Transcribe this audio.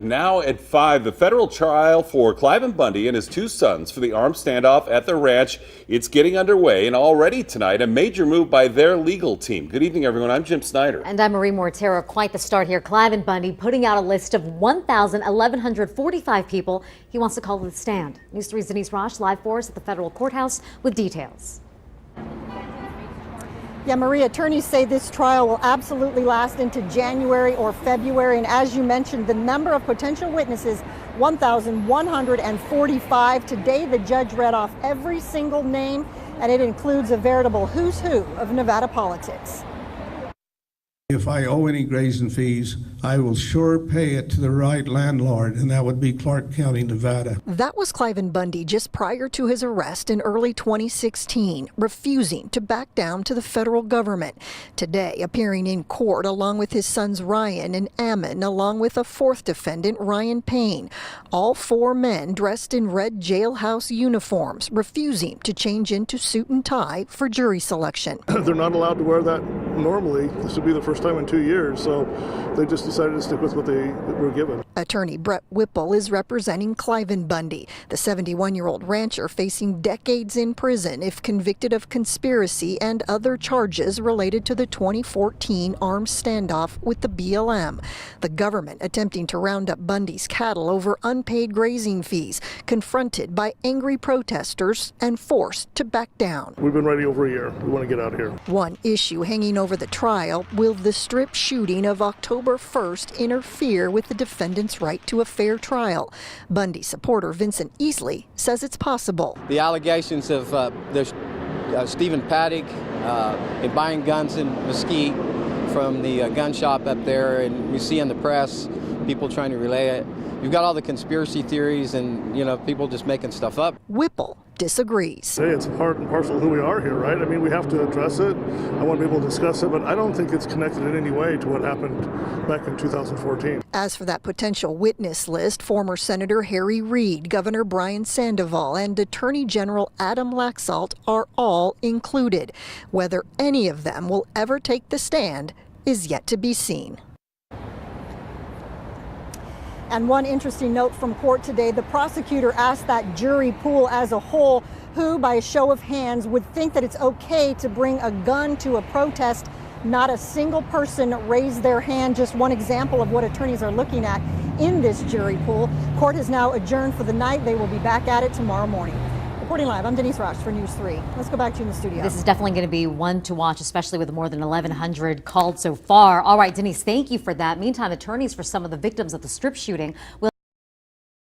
Now at 5, the federal trial for Cliven Bundy and his two sons for the armed standoff at the ranch. It's getting underway, and already tonight, a major move by their legal team. Good evening, everyone. I'm Jim Snyder. And I'm Marie Mortero. Quite the start here. Cliven Bundy putting out a list of 1,145 people he wants to call to the stand. News 3's Denise Roche live for us at the federal courthouse with details. Yeah, Marie, attorneys say this trial will absolutely last into January or February. And as you mentioned, the number of potential witnesses, 1,145. Today, the judge read off every single name, and it includes a veritable who's who of Nevada politics. If I owe any grazing fees, I will sure pay it to the right landlord, and that would be Clark County, Nevada. That was Cliven Bundy just prior to his arrest in early 2016, refusing to back down to the federal government. Today, appearing in court along with his sons Ryan and Ammon, along with a fourth defendant, Ryan Payne. All four men dressed in red jailhouse uniforms, refusing to change into suit and tie for jury selection. They're not allowed to wear that normally. This would be the first time in 2 years, so they just decided to stick with what they were given. Attorney Brett Whipple is representing Cliven Bundy, the 71-year-old rancher facing decades in prison if convicted of conspiracy and other charges related to the 2014 armed standoff with the BLM. The government attempting to round up Bundy's cattle over unpaid grazing fees, confronted by angry protesters and forced to back down. We've been ready over a year. We want to get out of here. One issue hanging over the trial: will the strip shooting of October 1st interfere with the defendant's right to a fair trial? Bundy supporter Vincent Easley says it's possible. The allegations of Stephen Paddock in buying guns in Mesquite from the gun shop up there, and we see in the press people trying to relay it. You've got all the conspiracy theories and, people just making stuff up. Whipple disagrees. Hey, it's part and parcel of who we are here, right? I mean, we have to address it. I want to be able to discuss it, but I don't think it's connected in any way to what happened back in 2014. As for that potential witness list, former Senator Harry Reid, Governor Brian Sandoval, and Attorney General Adam Laxalt are all included. Whether any of them will ever take the stand is yet to be seen. And one interesting note from court today: the prosecutor asked that jury pool as a whole who, by a show of hands, would think that it's okay to bring a gun to a protest. Not a single person raised their hand. Just one example of what attorneys are looking at in this jury pool. Court has now adjourned for the night. They will be back at it tomorrow morning. Reporting live, I'm Denise Roche for News 3. Let's go back to you in the studio. This is definitely going to be one to watch, especially with more than 1,100 called so far. All right, Denise, thank you for that. Meantime, attorneys for some of the victims of the strip shooting will